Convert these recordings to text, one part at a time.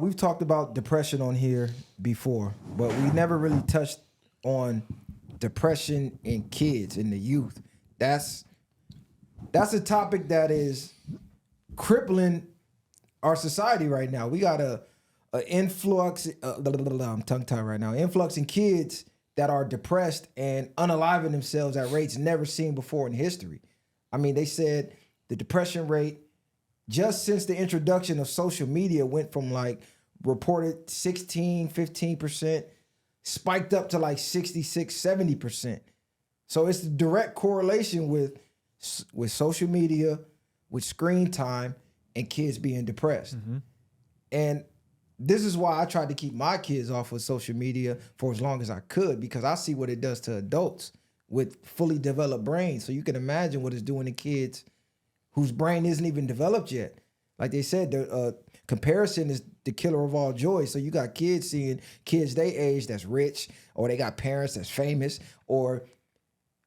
We've talked about depression on here before, but we never really touched on depression in kids, in the youth. That's a topic that is crippling our society right now. We got a influx, I'm tongue tied right now, influx in kids that are depressed and unaliving themselves at rates never seen before in history. I mean, they said the depression rate just since the introduction of social media went from like reported 16, 15%, spiked up to like 66, 70%. So it's a direct correlation with social media, with screen time, and kids being depressed. Mm-hmm. And this is why I tried to keep my kids off of social media for as long as I could, because I see what it does to adults with fully developed brains. So you can imagine what it's doing to kids whose brain isn't even developed yet. Like they said, the comparison is the killer of all joy. So you got kids seeing kids they age that's rich, or they got parents that's famous, or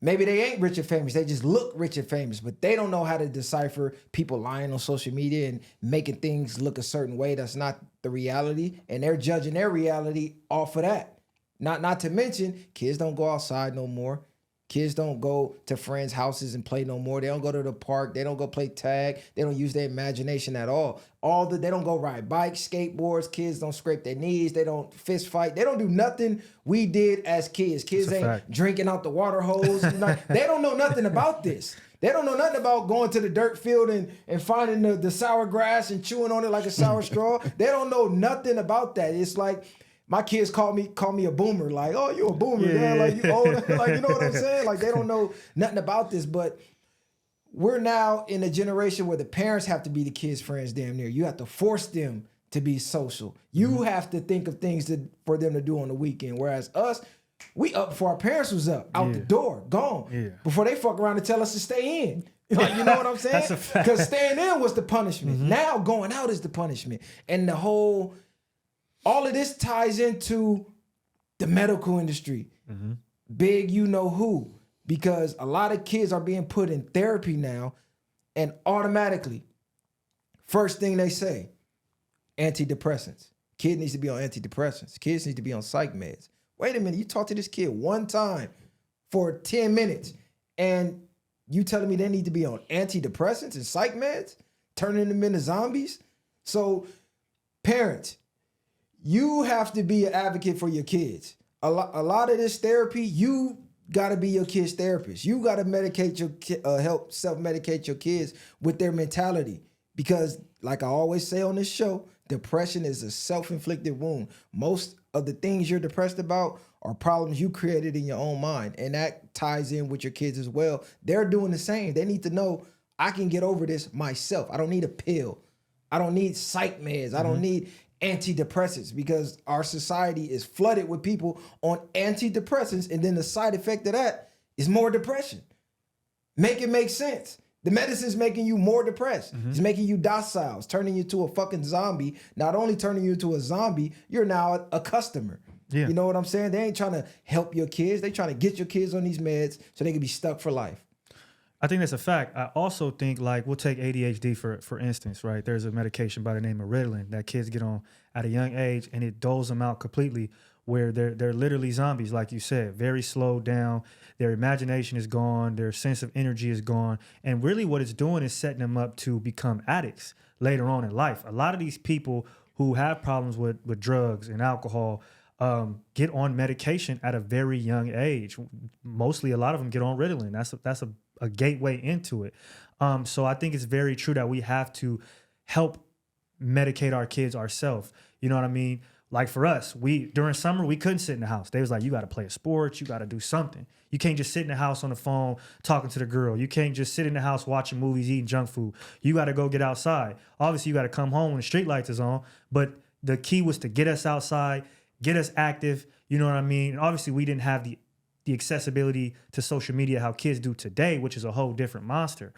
maybe they ain't rich and famous. They just look rich and famous, but they don't know how to decipher people lying on social media and making things look a certain way that's not the reality. And they're judging their reality off of that. Not to mention, kids don't go outside no more. Kids don't go to friends' houses and play no more. They don't go to the park. They don't go play tag. They don't use their imagination at all. They don't go ride bikes, skateboards. Kids don't scrape their knees. They don't fist fight. They don't do nothing we did as kids. Kids ain't drinking out the water hose. They don't know nothing about this. They don't know nothing about going to the dirt field and finding the sour grass and chewing on it like a sour straw. They don't know nothing about that. It's like, my kids call me a boomer, like, oh, you a boomer, man, like you old, like, you know what I'm saying? Like, they don't know nothing about this, but we're now in a generation where the parents have to be the kids' friends damn near. You have to force them to be social. You have to think of things for them to do on the weekend, whereas us, we up before our parents was up, out the door, gone, before they fuck around and tell us to stay in. Like, you know what I'm saying? That's a fact. Because staying in was the punishment. Now going out is the punishment. And all of this ties into the medical industry. Big you know who, because a lot of kids are being put in therapy now, and automatically, first thing they say, antidepressants. Kid needs to be on antidepressants. Kids need to be on psych meds. Wait a minute, you talk to this kid one time for 10 minutes, and you telling me they need to be on antidepressants and psych meds, turning them into zombies? So, parents, you have to be an advocate for your kids. A lot of this therapy, you got to be your kid's therapist. You got to help self-medicate your kids with their mentality. Because like I always say on this show, depression is a self-inflicted wound. Most of the things you're depressed about are problems you created in your own mind. And that ties in with your kids as well. They're doing the same. They need to know, I can get over this myself. I don't need a pill. I don't need psych meds. I don't need antidepressants, because our society is flooded with people on antidepressants, and then the side effect of that is more depression. Make it make sense. The medicine's making you more depressed. It's making you docile. It's turning you to a fucking zombie. Not only turning you to a zombie, you're now a customer. Yeah. You know what I'm saying? They ain't trying to help your kids. They trying to get your kids on these meds so they can be stuck for life. I think that's a fact. I also think, like, we'll take ADHD for instance, right? There's a medication by the name of Ritalin that kids get on at a young age, and it doles them out completely, where they're literally zombies, like you said, very slowed down. Their imagination is gone. Their sense of energy is gone. And really what it's doing is setting them up to become addicts later on in life. A lot of these people who have problems with drugs and alcohol get on medication at a very young age. Mostly, a lot of them get on Ritalin. That's a gateway into it. So I think it's very true that we have to help medicate our kids ourselves. You know what I mean? Like for us, during summer, we couldn't sit in the house. They was like, you got to play a sport. You got to do something. You can't just sit in the house on the phone talking to the girl. You can't just sit in the house watching movies, eating junk food. You got to go get outside. Obviously, you got to come home when the street lights is on. But the key was to get us outside, get us active. You know what I mean? And obviously, we didn't have the accessibility to social media how kids do today, which is a whole different monster,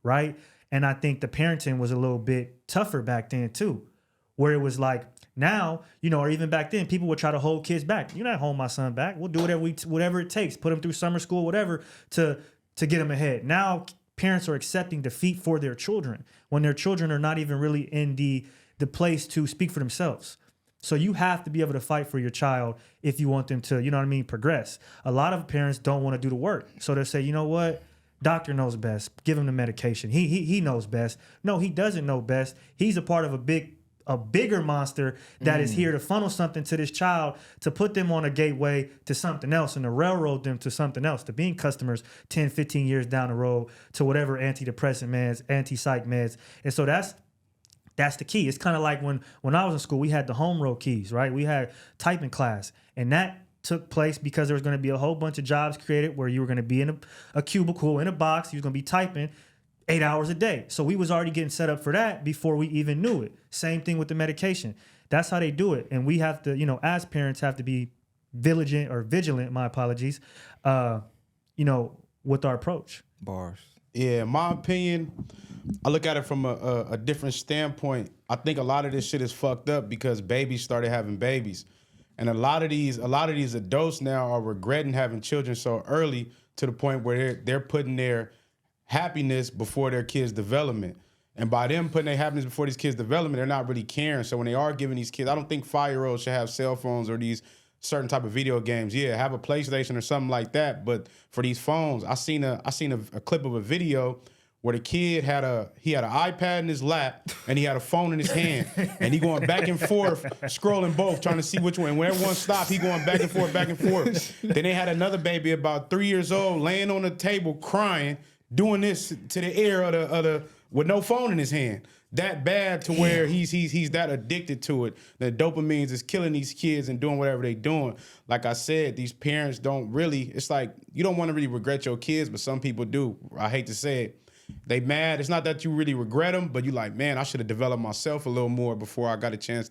right? And I think the parenting was a little bit tougher back then too, where it was like, now, you know, or even back then, people would try to hold kids back. You're not holding my son back. We'll do whatever it takes, put him through summer school, whatever, to get him ahead. Now, parents are accepting defeat for their children when their children are not even really in the the place to speak for themselves. So you have to be able to fight for your child if you want them to, you know what I mean, progress. A lot of parents don't want to do the work. So they'll say, you know what? Doctor knows best. Give him the medication. He knows best. No, he doesn't know best. He's a part of a bigger monster that is here to funnel something to this child, to put them on a gateway to something else and to railroad them to something else, to being customers 10, 15 years down the road to whatever antidepressant meds, anti-psych meds. And so that's the key. It's kind of like when I was in school, we had the home row keys, right? We had typing class, and that took place because there was going to be a whole bunch of jobs created where you were going to be in a cubicle in a box. You was going to be typing 8 hours a day. So we was already getting set up for that before we even knew it. Same thing with the medication. That's how they do it. And we have to, as parents, have to be vigilant, my apologies, with our approach. Bars. Yeah, in my opinion, I look at it from a different standpoint. I think a lot of this shit is fucked up because babies started having babies. And a lot of these adults now are regretting having children so early to the point where they're putting their happiness before their kids' development. And by them putting their happiness before these kids' development, they're not really caring. So when they are giving these kids, I don't think 5-year-olds should have cell phones or these certain type of video games. Yeah, have a PlayStation or something like that. But for these phones, I seen a clip of a video where the kid had an iPad in his lap and he had a phone in his hand and he going back and forth, scrolling both, trying to see which one. And whenever one stopped, he going back and forth, back and forth. Then they had another baby about 3 years old laying on the table crying, doing this to the ear of the with no phone in his hand. That bad to where he's that addicted to it. The dopamine is killing these kids and doing whatever they doing. Like I said, these parents don't really, it's like, you don't want to really regret your kids, but some people do. I hate to say it. They mad. It's not that you really regret them, but you like, man, I should have developed myself a little more before I got a chance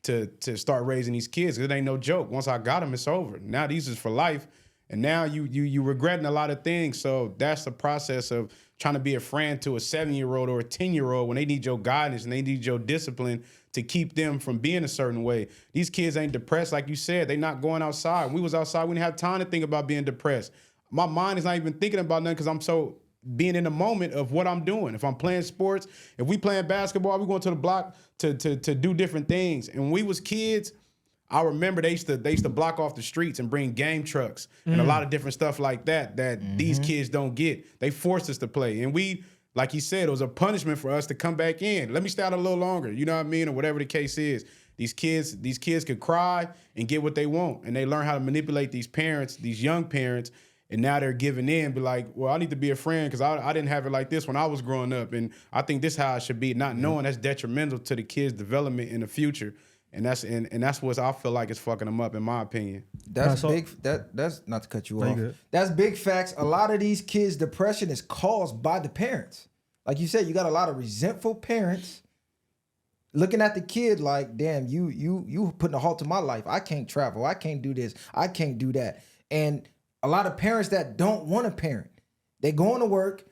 to start raising these kids. It ain't no joke. Once I got them, it's over. Now these is for life. And now you regretting a lot of things. So that's the process of trying to be a friend to a 7-year-old or a 10-year-old when they need your guidance and they need your discipline to keep them from being a certain way. These kids ain't depressed, like you said. They not going outside. When we was outside, we didn't have time to think about being depressed. My mind is not even thinking about nothing because I'm so being in the moment of what I'm doing. If I'm playing sports, if we playing basketball, we going to the block to do different things. And when we was kids, I remember they used to block off the streets and bring game trucks and a lot of different stuff like that these kids don't get. They forced us to play. And we, like he said, it was a punishment for us to come back in. Let me stay out a little longer, you know what I mean? Or whatever the case is. These kids could cry and get what they want. And they learn how to manipulate these parents, these young parents. And now they're giving in, be like, well, I need to be a friend because I didn't have it like this when I was growing up. And I think this is how it should be, not knowing that's detrimental to the kids' development in the future. And that's what I feel like is fucking them up, in my opinion. That's not to cut you off. That's big facts. A lot of these kids' depression is caused by the parents. Like you said, you got a lot of resentful parents looking at the kid like, damn, you putting a halt to my life. I can't travel. I can't do this. I can't do that. And a lot of parents that don't want to parent, they going to work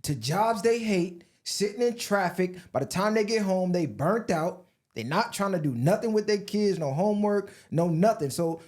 to jobs they hate, sitting in traffic. By the time they get home, they burnt out. They're not trying to do nothing with their kids, no homework, no nothing. So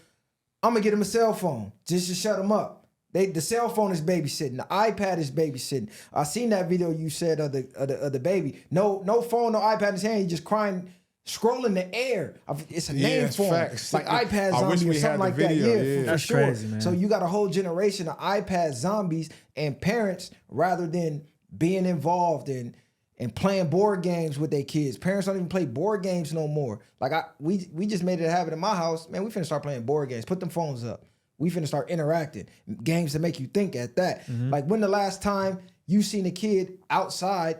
I'm gonna get them a cell phone just to shut them up. The cell phone is babysitting, the iPad is babysitting. I seen that video you said of the baby. No phone, no iPad in his hand. He just crying, scrolling the air. It's a name for him. Like iPad zombie or something like that. Yeah, that's sure. Crazy, man. So you got a whole generation of iPad zombies, and parents, rather than being involved in and playing board games with their kids. Parents don't even play board games no more. Like we just made it a habit in my house. Man, we finna start playing board games. Put them phones up. We finna start interacting. Games that make you think at that. Like when the last time you seen a kid outside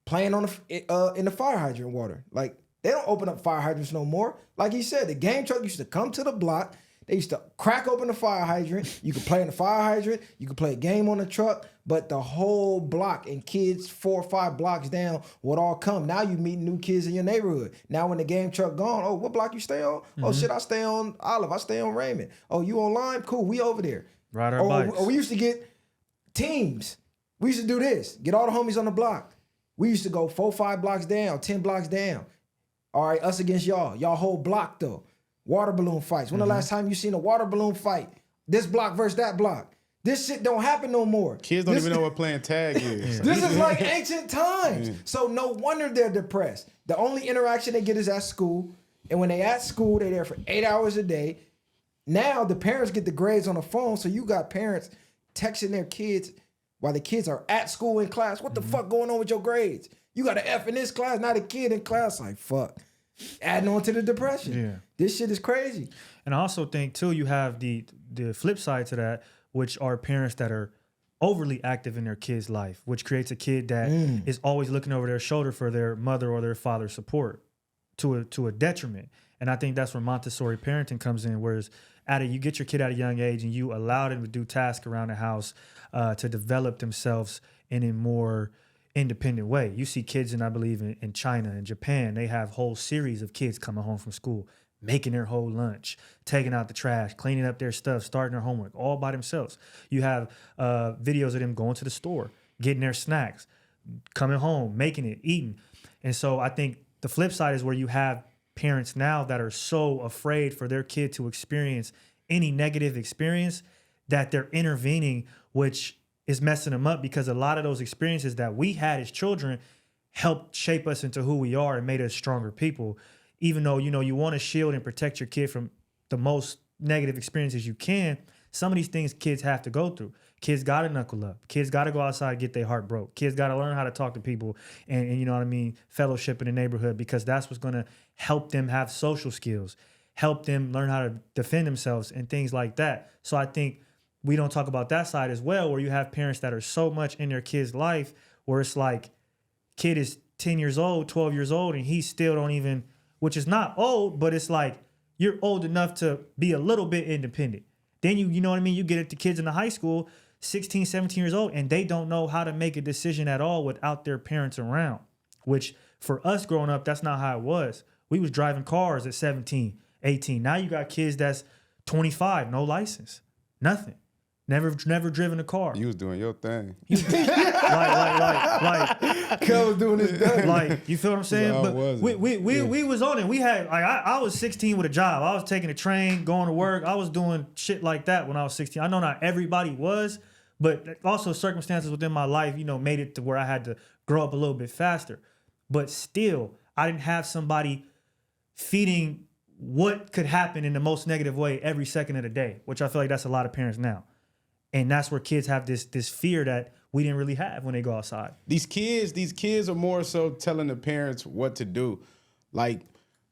playing on in the fire hydrant water? Like they don't open up fire hydrants no more. Like he said, the game truck used to come to the block. They used to crack open the fire hydrant. You could play in the fire hydrant. You could play a game on the truck. But the whole block and kids 4 or 5 blocks down would all come. Now you meet new kids in your neighborhood. Now when the game truck gone, oh, what block you stay on? Oh, shit, I stay on Olive. I stay on Raymond. Oh, you on Lime? Cool, we over there. Ride our bikes. Or we used to get teams. We used to do this. Get all the homies on the block. We used to go 4, 5 blocks down, 10 blocks down. All right, us against y'all. Y'all whole block, though. Water balloon fights. When the last time you seen a water balloon fight? This block versus that block. This shit don't happen no more. Kids don't even know what playing tag is. This is like ancient times. So no wonder they're depressed. The only interaction they get is at school. And when they at school, they're there for 8 hours a day. Now the parents get the grades on the phone. So you got parents texting their kids while the kids are at school in class. What the fuck going on with your grades? You got an F in this class, not a kid in class. Like, fuck. Adding on to the depression. Yeah. This shit is crazy. And I also think too, you have the flip side to that, which are parents that are overly active in their kid's life, which creates a kid that is always looking over their shoulder for their mother or their father's support to a detriment. And I think that's where Montessori parenting comes in, whereas you get your kid at a young age and you allow them to do tasks around the house to develop themselves in a more independent way. You see kids, and I believe in China and Japan, they have whole series of kids coming home from school, making their whole lunch, taking out the trash, cleaning up their stuff, starting their homework, all by themselves. You have videos of them going to the store, getting their snacks, coming home, making it, eating. And so I think the flip side is where you have parents now that are so afraid for their kid to experience any negative experience that they're intervening, which is messing them up, because a lot of those experiences that we had as children helped shape us into who we are and made us stronger people. Even though, you want to shield and protect your kid from the most negative experiences you can, some of these things kids have to go through. Kids got to knuckle up. Kids got to go outside and get their heart broke. Kids got to learn how to talk to people and you know what I mean, fellowship in the neighborhood, because that's what's going to help them have social skills, help them learn how to defend themselves and things like that. So I think we don't talk about that side as well, where you have parents that are so much in their kid's life where it's like kid is 10 years old, 12 years old, and he still don't even, which is not old, but it's like you're old enough to be a little bit independent. Then you know what I mean? You get it to kids in the high school, 16, 17 years old, and they don't know how to make a decision at all without their parents around, which for us growing up, that's not how it was. We was driving cars at 17, 18. Now you got kids that's 25, no license, nothing. Never driven a car. You was doing your thing. Like, Kel was doing his thing. Like, you feel what I'm saying? So but we was on it. We had, like, I was 16 with a job. I was taking a train, going to work. I was doing shit like that when I was 16. I know not everybody was, but also circumstances within my life, made it to where I had to grow up a little bit faster. But still, I didn't have somebody feeding what could happen in the most negative way every second of the day, which I feel like that's a lot of parents now. And that's where kids have this fear that we didn't really have when they go outside. These kids are more so telling the parents what to do. Like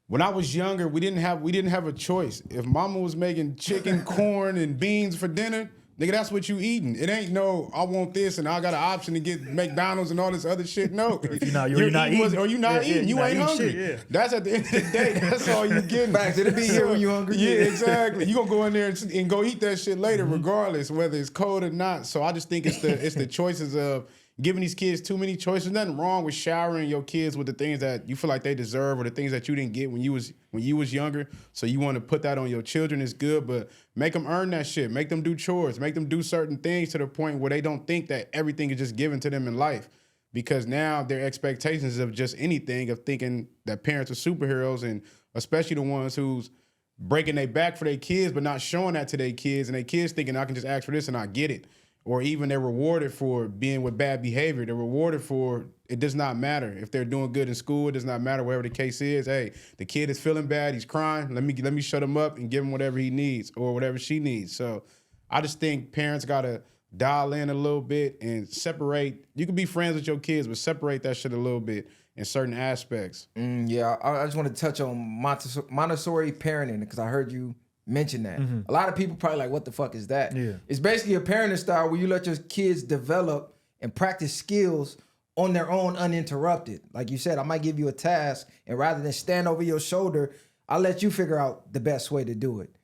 when I was younger, we didn't have a choice. If mama was making chicken, corn, and beans for dinner, nigga, that's what you eating. It ain't no, I want this and I got an option to get McDonald's and all this other shit. No. You're not eating. Or you not eating. You ain't hungry. Shit, yeah. That's at the end of the day. That's all you getting. Facts, it'll be here when you hungry. Yeah, exactly. You gonna go in there and go eat that shit later, regardless whether it's cold or not. So I just think it's the choices of giving these kids too many choices. Nothing wrong with showering your kids with the things that you feel like they deserve or the things that you didn't get when you was younger. So you want to put that on your children is good, but make them earn that shit. Make them do chores. Make them do certain things to the point where they don't think that everything is just given to them in life. Because now their expectations of just anything, of thinking that parents are superheroes, and especially the ones who's breaking their back for their kids but not showing that to their kids, and their kids thinking I can just ask for this and I get it. Or even they're rewarded for being with bad behavior. They're rewarded for, it does not matter. If they're doing good in school, it does not matter, whatever the case is. Hey, the kid is feeling bad, he's crying. Let me shut him up and give him whatever he needs or whatever she needs. So I just think parents gotta dial in a little bit and separate. You can be friends with your kids, but separate that shit a little bit in certain aspects. Yeah, I just want to touch on Montessori parenting because I heard you mention that. A lot of people probably like, what the fuck is that? Yeah. It's basically a parenting style where you let your kids develop and practice skills on their own uninterrupted. Like you said, I might give you a task, and rather than stand over your shoulder, I'll let you figure out the best way to do it.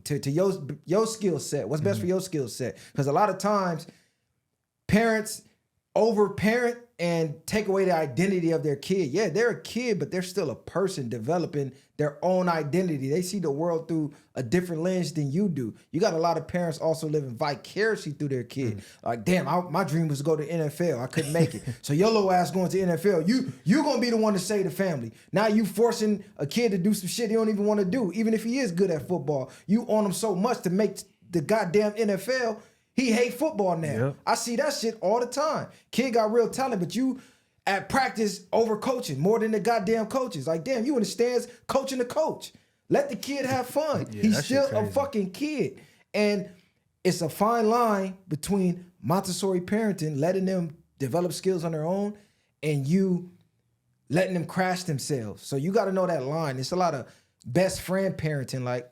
To your skill set. What's best for your skill set? Because a lot of times parents overparent and take away the identity of their kid. Yeah, they're a kid, but they're still a person developing their own identity. They see the world through a different lens than you do. You got a lot of parents also living vicariously through their kid. Like, damn, my dream was to go to NFL. I couldn't make it. So your little ass going to NFL. You going to be the one to save the family. Now you forcing a kid to do some shit he don't even want to do. Even if he is good at football, you on him so much to make the goddamn NFL. He hate football now. Yep. I see that shit all the time. Kid got real talent, but you at practice over coaching more than the goddamn coaches. Like, damn, you in the stands coaching the coach. Let the kid have fun. Yeah, He's that shit still a crazy. fucking kid. And it's a fine line between Montessori parenting, letting them develop skills on their own, and you letting them crash themselves. So you got to know that line. It's a lot of best friend parenting. Like,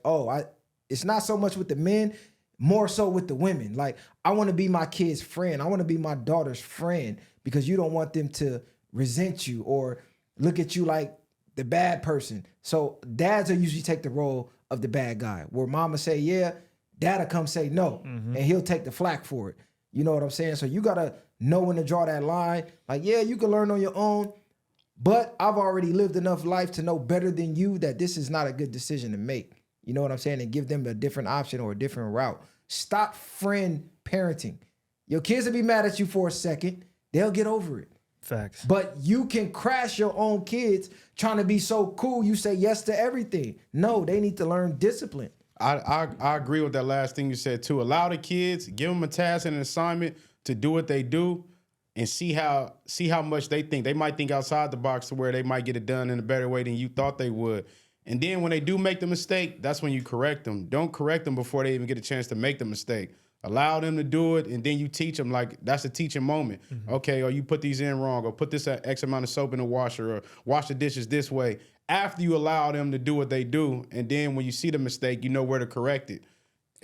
it's not so much with the men, more so with the women. Like, I want to be my kid's friend. I want to be my daughter's friend because you don't want them to resent you or look at you like the bad person. So dads will usually take the role of the bad guy. Where mama say, yeah, dad'll come say no. And he'll take the flack for it. You know what I'm saying? So you got to know when to draw that line. Like, yeah, you can learn on your own, but I've already lived enough life to know better than you that this is not a good decision to make. You know what I'm saying? And give them a different option or a different route. Stop friend parenting. Your kids will be mad at you for a second. They'll get over it. Facts. But you can crash your own kids trying to be so cool. You say yes to everything. No, they need to learn discipline. I agree with that last thing you said too. Allow the kids, give them a task and an assignment to do what they do, and see how much they think. They might think outside the box to where they might get it done in a better way than you thought they would. And then when they do make the mistake, that's when you correct them. Don't correct them before they even get a chance to make the mistake. Allow them to do it, and then you teach them. Like, that's a teaching moment. Okay, or you put these in wrong, or put this X amount of soap in the washer, or wash the dishes this way. After you allow them to do what they do, and then when you see the mistake, you know where to correct it,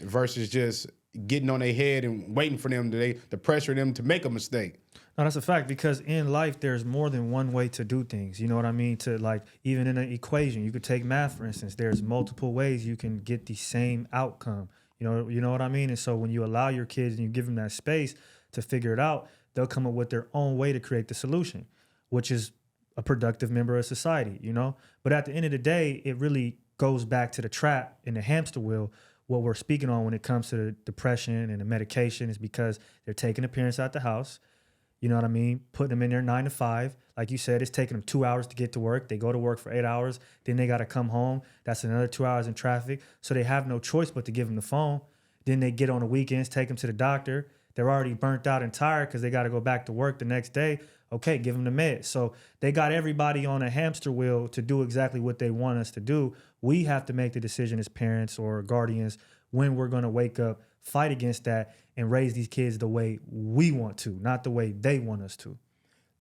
versus just getting on their head and waiting for them to pressure them to make a mistake. No, that's a fact, because in life there's more than one way to do things. You know what I mean? To, like, even in an equation, you could take math, for instance. There's multiple ways you can get the same outcome. You know what I mean? And so when you allow your kids and you give them that space to figure it out, they'll come up with their own way to create the solution, which is a productive member of society, you know? But at the end of the day, it really goes back to the trap and the hamster wheel. What we're speaking on when it comes to the depression and the medication is because they're taking the parents out the house. You know what I mean? Putting them in there 9 to 5. Like you said, it's taking them 2 hours to get to work. They go to work for 8 hours. Then they got to come home. That's another 2 hours in traffic. So they have no choice but to give them the phone. Then they get on the weekends, take them to the doctor. They're already burnt out and tired because they got to go back to work the next day. Okay, give them the meds. So they got everybody on a hamster wheel to do exactly what they want us to do. We have to make the decision as parents or guardians when we're going to wake up, fight against that, and raise these kids the way we want to, not the way they want us to.